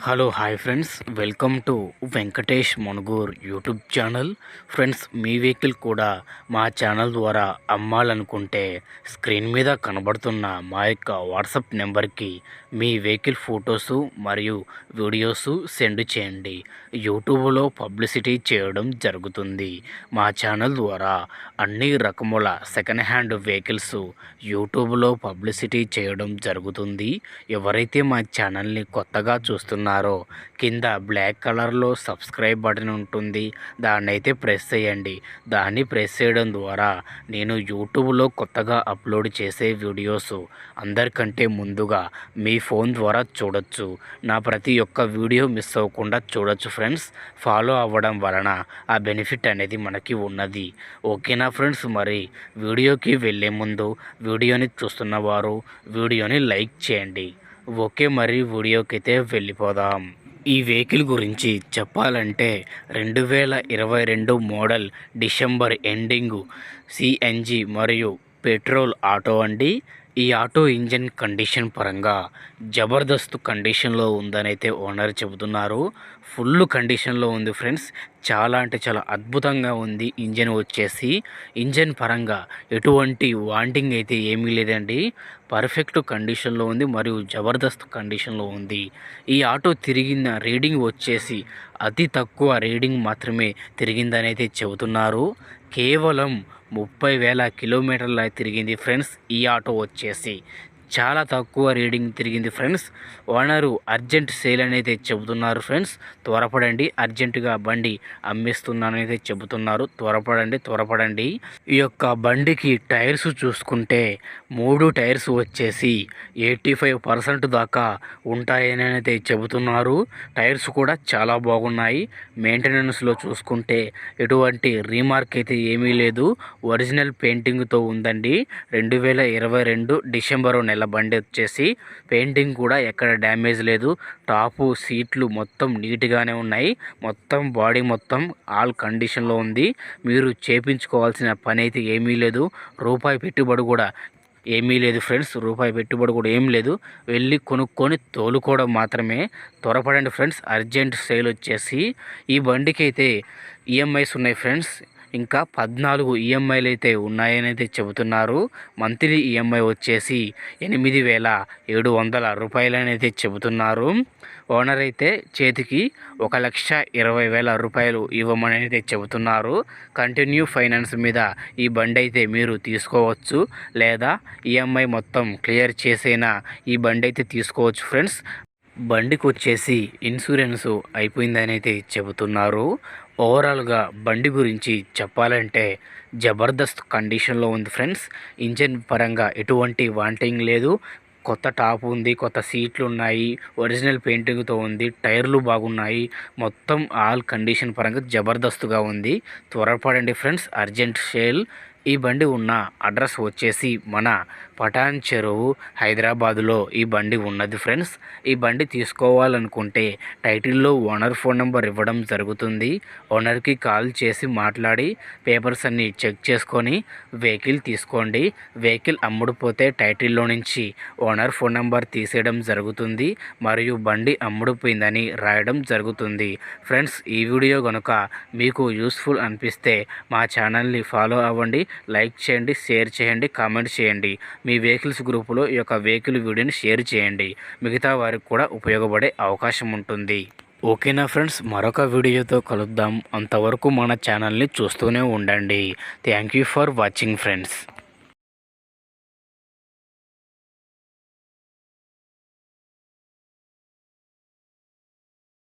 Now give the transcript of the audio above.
Hello hi friends, welcome to Venkatesh Manugur YouTube channel. Friends, me vehicle కూడా మా channel ద్వారా అమ్మాలనుకుంటే స్క్రీన్ మీద కనబడుతున్న మా యొక్క వాట్సాప్ నెంబర్కి మీ వెహికల్ ఫొటోసు మరియు వీడియోసు సెండ్ చేయండి. యూట్యూబ్లో పబ్లిసిటీ చేయడం జరుగుతుంది. మా ఛానల్ ద్వారా అన్ని రకముల సెకండ్ హ్యాండ్ వెహికల్స్ యూట్యూబ్లో పబ్లిసిటీ చేయడం జరుగుతుంది. ఎవరైతే మా ఛానల్ని కొత్తగా చూస్తున్నారో కింద బ్లాక్ కలర్లో సబ్స్క్రైబ్ బటన్ ఉంటుంది, దాన్ని అయితే ప్రెస్ చేయండి. దాన్ని ప్రెస్ చేయడం ద్వారా నేను యూట్యూబ్లో కొత్తగా అప్లోడ్ చేసే వీడియోస్ అందరికంటే ముందుగా మీ ఫోన్ ద్వారా చూడొచ్చు. నా ప్రతి ఒక్క వీడియో మిస్ అవ్వకుండా చూడొచ్చు ఫ్రెండ్స్. ఫాలో అవ్వడం వలన ఆ బెనిఫిట్ అనేది మనకి ఉన్నది. ఓకేనా ఫ్రెండ్స్? మరి వీడియోకి వెళ్ళే ముందు వీడియోని చూస్తున్న వారు వీడియోని లైక్ చేయండి. ఓకే, మరి వీడియోకి అయితే వెళ్ళిపోదాం. ఈ వెహికల్ గురించి చెప్పాలంటే 2022 మోడల్ డిసెంబర్ ఎండింగు సిఎన్జి మరియు పెట్రోల్ ఆటో అండి. ఈ ఆటో ఇంజన్ కండిషన్ పరంగా జబర్దస్త్ కండిషన్లో ఉందని అయితే ఓనర్ చెబుతున్నారు. ఫుల్ కండిషన్లో ఉంది ఫ్రెండ్స్. చాలా అంటే చాలా అద్భుతంగా ఉంది. ఇంజన్ పరంగా ఎటువంటి వాంటింగ్ అయితే ఏమీ లేదండి. పర్ఫెక్ట్ కండిషన్లో ఉంది మరియు జబర్దస్త్ కండిషన్లో ఉంది. ఈ ఆటో తిరిగిన రీడింగ్ వచ్చేసి అతి తక్కువ రీడింగ్ మాత్రమే తిరిగిందని అయితే చెబుతున్నారు. కేవలం 30,000 కిలోమీటర్ల తిరిగింది ఫ్రెండ్స్. ఈ ఆటో వచ్చేసి చాలా తక్కువ రీడింగ్ తిరిగింది ఫ్రెండ్స్. ఓనరు అర్జెంట్ సేల్ అనేది చెబుతున్నారు ఫ్రెండ్స్. త్వరపడండి, అర్జెంటుగా బండి అమ్మేస్తున్నానైతే చెబుతున్నారు. త్వరపడండి. ఈ యొక్క బండికి టైర్స్ చూసుకుంటే 3 టైర్స్ వచ్చేసి 85% దాకా ఉంటాయని అయితే చెబుతున్నారు. టైర్స్ కూడా చాలా బాగున్నాయి. మెయింటెనెన్స్లో చూసుకుంటే ఎటువంటి రీమార్క్ అయితే ఏమీ లేదు. ఒరిజినల్ పెయింటింగ్తో ఉందండి. 2022 డిసెంబర్ నెల బండి వచ్చేసి పెయింటింగ్ కూడా ఎక్కడ డ్యామేజ్ లేదు. టాపు సీట్లు మొత్తం నీట్గానే ఉన్నాయి. మొత్తం బాడీ మొత్తం ఆల్ కండిషన్లో ఉంది. మీరు చేపించుకోవాల్సిన పని అయితే ఏమీ లేదు. రూపాయి పెట్టుబడి కూడా ఏమీ లేదు ఫ్రెండ్స్. ఏం లేదు. వెళ్ళి కొనుక్కొని తోలుకోవడం మాత్రమే. త్వరపడండి ఫ్రెండ్స్, అర్జెంట్ సేల్ వచ్చేసి. ఈ బండికి అయితే ఈఎంఐస్ ఉన్నాయి ఫ్రెండ్స్. ఇంకా 14 ఈఎంఐలు అయితే ఉన్నాయని అయితే చెబుతున్నారు. మంత్లీ ఈఎంఐ వచ్చేసి 8,700 రూపాయలని అయితే చెబుతున్నారు. ఓనర్ అయితే చేతికి 1,20,000 రూపాయలు ఇవ్వమని అయితే చెబుతున్నారు. కంటిన్యూ ఫైనాన్స్ మీద ఈ బండి అయితే మీరు తీసుకోవచ్చు, లేదా ఈఎంఐ మొత్తం క్లియర్ చేసైనా ఈ బండి అయితే తీసుకోవచ్చు ఫ్రెండ్స్. బండికి వచ్చేసి ఇన్సూరెన్స్ అయిపోయిందని అయితే చెబుతున్నారు. ఓవరాల్గా బండి గురించి చెప్పాలంటే జబర్దస్త్ కండిషన్లో ఉంది ఫ్రెండ్స్. ఇంజన్ పరంగా ఎటువంటి వాంటింగ్ లేదు. కొత్త టాప్ ఉంది, కొత్త సీట్లు ఉన్నాయి, ఒరిజినల్ పెయింటింగ్తో ఉంది, టైర్లు బాగున్నాయి. మొత్తం ఆల్ కండిషన్ పరంగా జబర్దస్త్గా ఉంది. త్వరపడండి ఫ్రెండ్స్, అర్జెంట్ సేల్. ఈ బండి ఉన్న అడ్రస్ వచ్చేసి మన పటాన్ చెరువు హైదరాబాదులో ఈ బండి ఉన్నది ఫ్రెండ్స్. ఈ బండి తీసుకోవాలనుకుంటే టైటిల్లో ఓనర్ ఫోన్ నెంబర్ ఇవ్వడం జరుగుతుంది. ఓనర్కి కాల్ చేసి మాట్లాడి పేపర్స్ అన్నీ చెక్ చేసుకొని వెహికల్ తీసుకోండి. వెహికల్ అమ్ముడుపోతే టైటిల్లో నుంచి ఓనర్ ఫోన్ నెంబర్ తీసేయడం జరుగుతుంది మరియు బండి అమ్ముడుపోయిందని రాయడం జరుగుతుంది. ఫ్రెండ్స్, ఈ వీడియో కనుక మీకు యూస్ఫుల్ అనిపిస్తే మా ఛానల్ని ఫాలో అవ్వండి, లైక్ చేయండి, షేర్ చేయండి, కామెంట్ చేయండి. మీ వెహికల్స్ గ్రూపులో ఈ యొక్క వెహికల్ వీడియోని షేర్ చేయండి. మిగతా వారికి కూడా ఉపయోగపడే అవకాశం ఉంటుంది. ఓకేనా ఫ్రెండ్స్? మరొక వీడియోతో కలుద్దాం. అంతవరకు మన ఛానల్ని చూస్తూనే ఉండండి. Thank you for watching friends.